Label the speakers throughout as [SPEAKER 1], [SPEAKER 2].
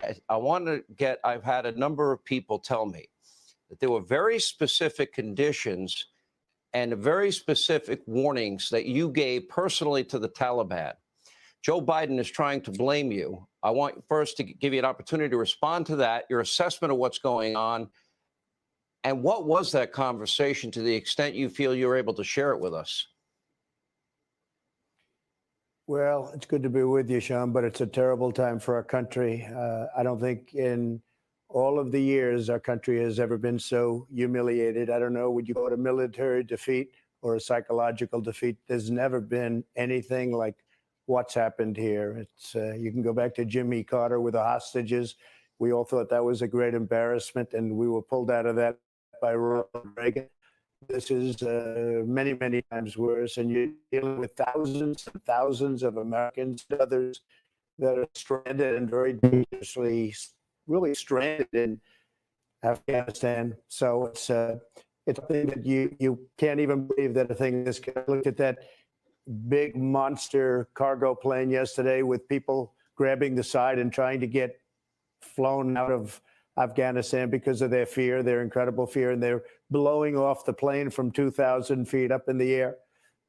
[SPEAKER 1] I've had a number of people tell me that there were very specific conditions and very specific warnings that you gave personally to the Taliban. Joe Biden is trying to blame you. I want first to give you an opportunity to respond to that, your assessment of what's going on, and what was that conversation to the extent you feel you're able to share it with us.
[SPEAKER 2] Well, it's good to be with you, Sean, but it's a terrible time for our country. I don't think in all of the years our country has ever been so humiliated. I don't know, would you call it a military defeat or a psychological defeat? There's never been anything like what's happened here. It's you can go back to Jimmy Carter with the hostages. We all thought that was a great embarrassment, and we were pulled out of that by Ronald Reagan. This is many, many times worse, and you're dealing with thousands and thousands of Americans and others that are stranded and very dangerously, really stranded in Afghanistan. So it's a thing that you can't even believe that a thing this. Look at that big monster cargo plane yesterday with people grabbing the side and trying to get flown out of Afghanistan because of their fear, their incredible fear, and they're blowing off the plane from 2,000 feet up in the air.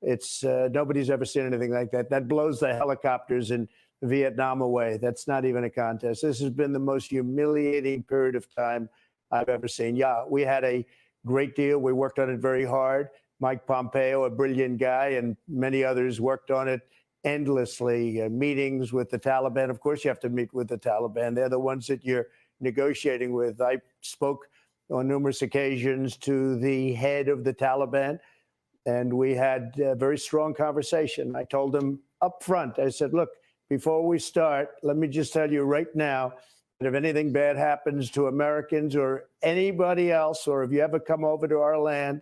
[SPEAKER 2] It's nobody's ever seen anything like that. That blows the helicopters in Vietnam away. That's not even a contest. This has been the most humiliating period of time I've ever seen. Yeah, we had a great deal. We worked on it very hard. Mike Pompeo, a brilliant guy, and many others worked on it endlessly. Meetings with the Taliban. Of course, you have to meet with the Taliban. They're the ones that you're negotiating with. I spoke on numerous occasions to the head of the Taliban, and we had a very strong conversation. I told him up front, I said, look, before we start, let me just tell you right now that if anything bad happens to Americans or anybody else, or if you ever come over to our land,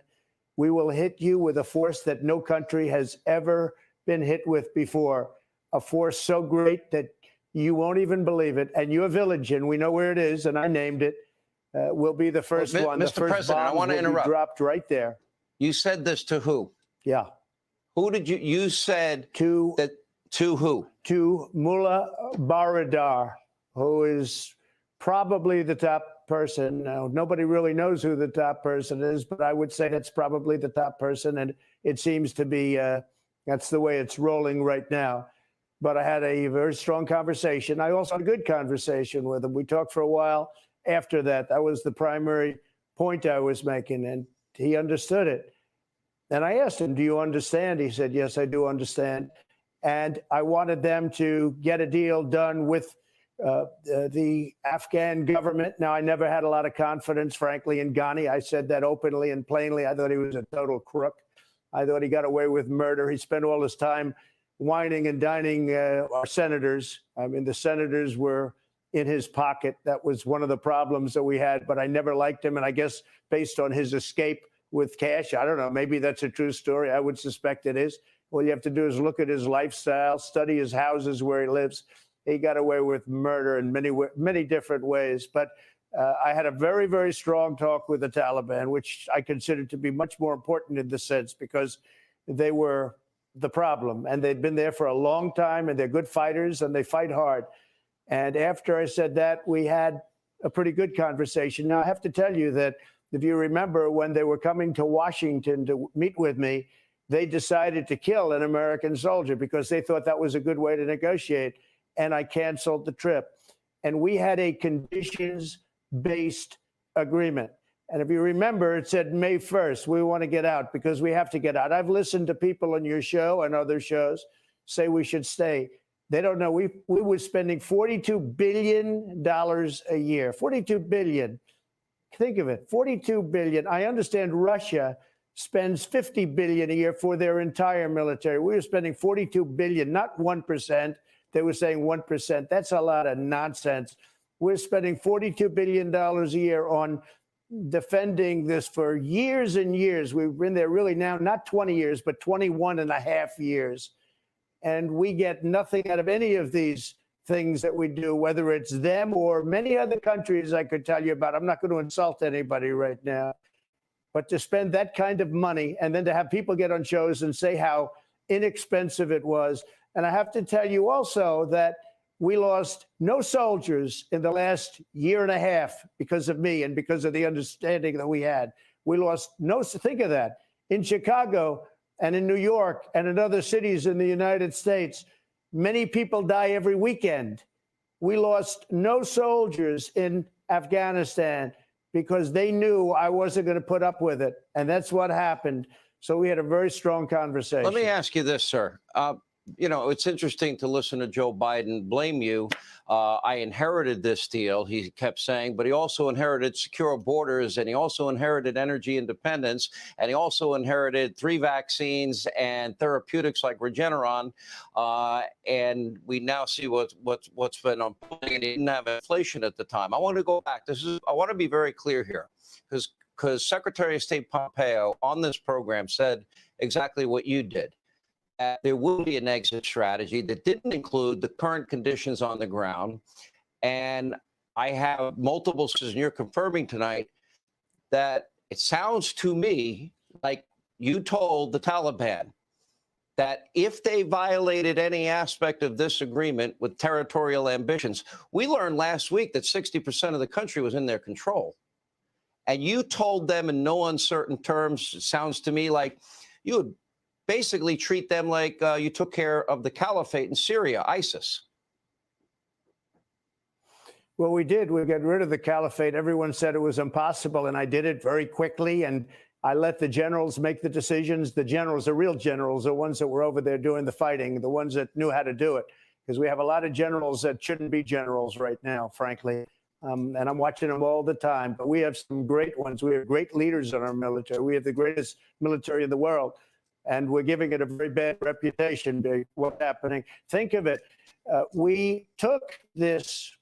[SPEAKER 2] we will hit you with a force that no country has ever been hit with before, a force so great that you won't even believe it. And your village, and we know where it is, and I named it, will be the first one.
[SPEAKER 1] Mr.
[SPEAKER 2] The first
[SPEAKER 1] President, I want to interrupt.
[SPEAKER 2] Dropped right there.
[SPEAKER 1] You said this to who?
[SPEAKER 2] Yeah.
[SPEAKER 1] Who did you said
[SPEAKER 2] to
[SPEAKER 1] that to who?
[SPEAKER 2] To Mullah Baradar, who is probably the top person. Now, nobody really knows who the top person is, but I would say that's probably the top person. And it seems to be that's the way it's rolling right now. But I had a very strong conversation. I also had a good conversation with him. We talked for a while after that. That was the primary point I was making, and he understood it. And I asked him, do you understand? He said, yes, I do understand. And I wanted them to get a deal done with the Afghan government. Now, I never had a lot of confidence, frankly, in Ghani. I said that openly and plainly. I thought he was a total crook. I thought he got away with murder. He spent all his time whining and dining our senators. I mean, the senators were in his pocket. That was one of the problems that we had, but I never liked him. And I guess based on his escape with cash, I don't know, maybe that's a true story. I would suspect it is. All you have to do is look at his lifestyle, study his houses where he lives. He got away with murder in many different ways. But I had a very, very strong talk with the Taliban, which I consider to be much more important in this sense because they were the problem. And they'd been there for a long time, and they're good fighters, and they fight hard. And after I said that, we had a pretty good conversation. Now, I have to tell you that if you remember when they were coming to Washington to meet with me, they decided to kill an American soldier because they thought that was a good way to negotiate. And I canceled the trip. And we had a conditions-based agreement. And if you remember, it said May 1st, we want to get out because we have to get out. I've listened to people on your show and other shows say we should stay. They don't know. We were spending $42 billion a year. $42 billion. Think of it, $42 billion. I understand Russia spends $50 billion a year for their entire military. We were spending $42 billion, not 1%. They were saying 1%. That's a lot of nonsense. We're spending $42 billion a year on defending this for years and years. We've been there really now, not 20 years, but 21 and a half years. And we get nothing out of any of these things that we do, whether it's them or many other countries I could tell you about. I'm not going to insult anybody right now. But to spend that kind of money and then to have people get on shows and say how inexpensive it was. And I have to tell you also that We lost no soldiers in the last year and a half because of me and because of the understanding that we had. We lost no, think of that. In Chicago and in New York and in other cities in the United States, many people die every weekend. We lost no soldiers in Afghanistan because they knew I wasn't going to put up with it. And that's what happened. So we had a very strong conversation.
[SPEAKER 1] Let me ask you this, sir. You know, it's interesting to listen to Joe Biden blame you. I inherited this deal, he kept saying, but he also inherited secure borders, and he also inherited energy independence, and he also inherited 3 vaccines and therapeutics like Regeneron. And we now see what's been unfolding, and he didn't have inflation at the time. I want to go back. I want to be very clear here, because Secretary of State Pompeo on this program said exactly what you did. There will be an exit strategy that didn't include the current conditions on the ground. And I have multiple sources, and you're confirming tonight that it sounds to me like you told the Taliban that if they violated any aspect of this agreement with territorial ambitions, we learned last week that 60% of the country was in their control. And you told them in no uncertain terms, it sounds to me like you would basically treat them like you took care of the caliphate in Syria, ISIS.
[SPEAKER 2] Well, we did. We got rid of the caliphate. Everyone said it was impossible, and I did it very quickly. And I let the generals make the decisions. The generals, the real generals, the ones that were over there doing the fighting, the ones that knew how to do it. Because we have a lot of generals that shouldn't be generals right now, frankly. And I'm watching them all the time. But we have some great ones. We have great leaders in our military. We have the greatest military in the world. And we're giving it a very bad reputation. What's happening? Think of it. We took this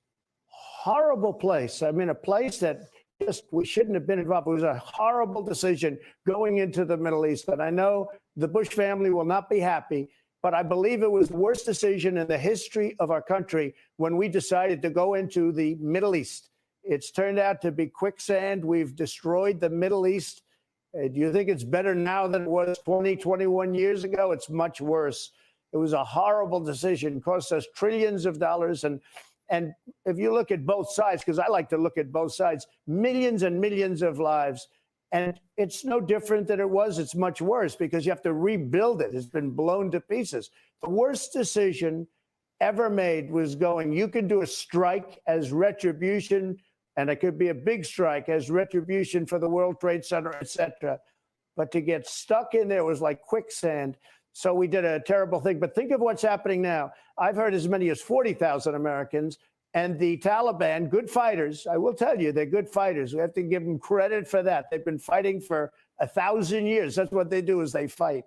[SPEAKER 2] horrible place. I mean, a place that just we shouldn't have been involved. It was a horrible decision going into the Middle East. And I know the Bush family will not be happy, but I believe it was the worst decision in the history of our country when we decided to go into the Middle East. It's turned out to be quicksand. We've destroyed the Middle East. Do you think it's better now than it was 20, 21 years ago? It's much worse. It was a horrible decision. It cost us trillions of dollars. And if you look at both sides, because I like to look at both sides, millions and millions of lives. And it's no different than it was. It's much worse because you have to rebuild it. It's been blown to pieces. The worst decision ever made was going, you can do a strike as retribution, and it could be a big strike as retribution for the World Trade Center, et cetera. But to get stuck in there was like quicksand. So we did a terrible thing. But think of what's happening now. I've heard as many as 40,000 Americans, and the Taliban, good fighters. I will tell you, they're good fighters. We have to give them credit for that. They've been fighting for 1,000 years. That's what they do, is they fight.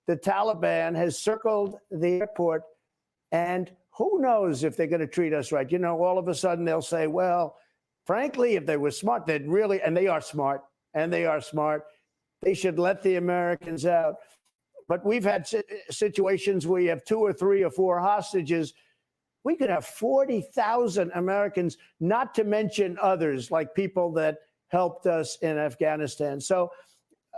[SPEAKER 2] The Taliban has circled the airport, and who knows if they're going to treat us right. You know, all of a sudden they'll say, well, frankly, if they were smart, they'd really, and they are smart, they should let the Americans out. But we've had situations where you have 2 or 3 or 4 hostages. We could have 40,000 Americans, not to mention others, like people that helped us in Afghanistan. So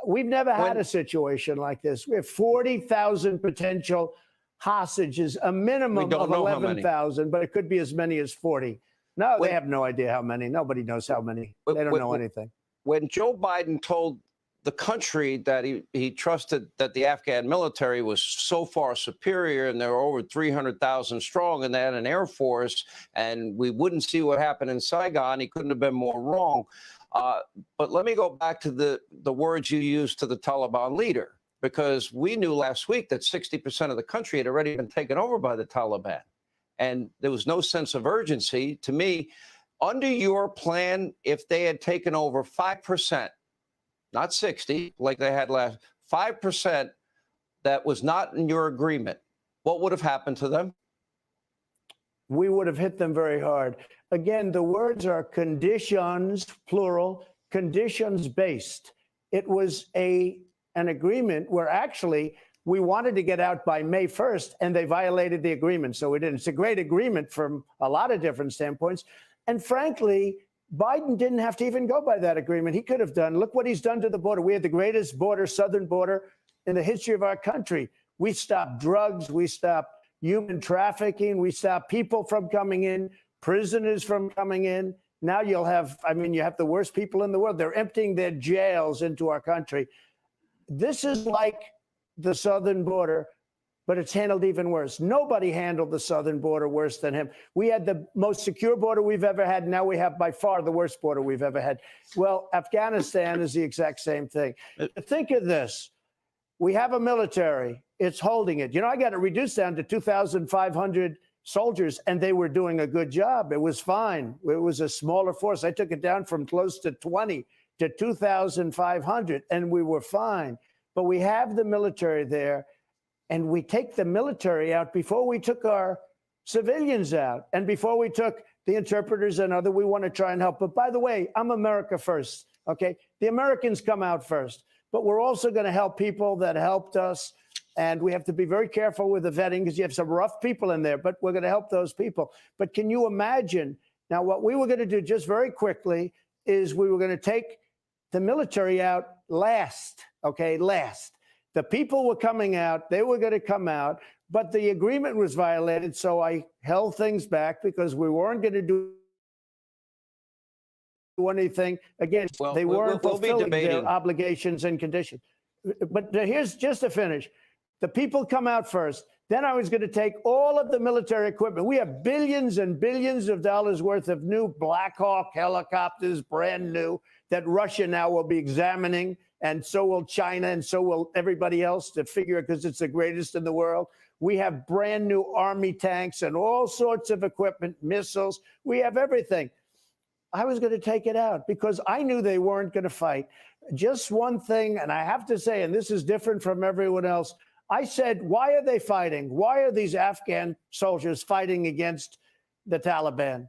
[SPEAKER 2] we've never had a situation like this. We have 40,000 potential hostages, a minimum of 11,000, but it could be as many as 40. No, they have no idea how many. Nobody knows how many. They don't know anything.
[SPEAKER 1] When Joe Biden told the country that he trusted that the Afghan military was so far superior, and there were over 300,000 strong, and they had an air force, and we wouldn't see what happened in Saigon, he couldn't have been more wrong. But let me go back to the words you used to the Taliban leader, because we knew last week that 60% of the country had already been taken over by the Taliban. And there was no sense of urgency. To me, under your plan, if they had taken over 5%, not 60 like they had last, 5% that was not in your agreement, what would have happened to them?
[SPEAKER 2] We would have hit them very hard. Again, the words are conditions, plural, conditions based. It was an agreement where actually we wanted to get out by May 1st, and they violated the agreement. So we didn't. It's a great agreement from a lot of different standpoints. And frankly, Biden didn't have to even go by that agreement. He could have done, look what he's done to the border. We had the greatest border, southern border in the history of our country. We stopped drugs. We stopped human trafficking. We stop people from coming in, prisoners from coming in. Now you'll have, I mean, you have the worst people in the world. They're emptying their jails into our country. This is like the southern border, but it's handled even worse. Nobody handled the southern border worse than him. We had the most secure border we've ever had. Now we have by far the worst border we've ever had. Well, Afghanistan is the exact same thing. Think of this. We have a military. It's holding it. You know, I got it reduced down to 2,500 soldiers, and they were doing a good job. It was fine. It was a smaller force. I took it down from close to 20 to 2,500, and we were fine. But we have the military there, and we take the military out before we took our civilians out and before we took the interpreters and other. We want to try and help. But by the way, I'm America first, okay? The Americans come out first. But we're also going to help people that helped us. And we have to be very careful with the vetting because you have some rough people in there, but we're going to help those people. But can you imagine? Now, what we were going to do just very quickly is we were going to take the military out last, okay, last. The people were coming out. They were going to come out, but the agreement was violated. So I held things back because we weren't going to do anything. Again, they weren't fulfilling their obligations and conditions. But here's just to finish. The people come out first. Then I was going to take all of the military equipment. We have billions and billions of dollars worth of new Black Hawk helicopters, brand new, that Russia now will be examining, and so will China, and so will everybody else to figure it because it's the greatest in the world. We have brand new Army tanks and all sorts of equipment, missiles. We have everything. I was going to take it out because I knew they weren't going to fight. Just one thing, and I have to say, and this is different from everyone else, I said, why are they fighting? Why are these Afghan soldiers fighting against the Taliban?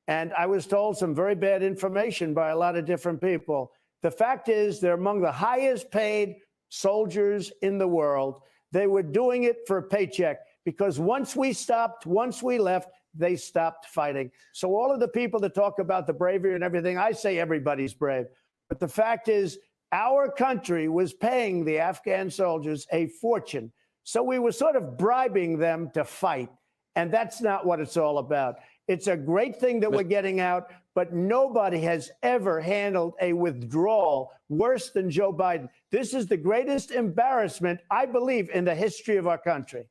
[SPEAKER 2] And I was told some very bad information by a lot of different people. The fact is, they're among the highest paid soldiers in the world. They were doing it for a paycheck because once we stopped, once we left, they stopped fighting. So all of the people that talk about the bravery and everything, I say everybody's brave. But the fact is, our country was paying the Afghan soldiers a fortune. So we were sort of bribing them to fight. And that's not what it's all about. It's a great thing that we're getting out, but nobody has ever handled a withdrawal worse than Joe Biden. This is the greatest embarrassment, I believe, in the history of our country.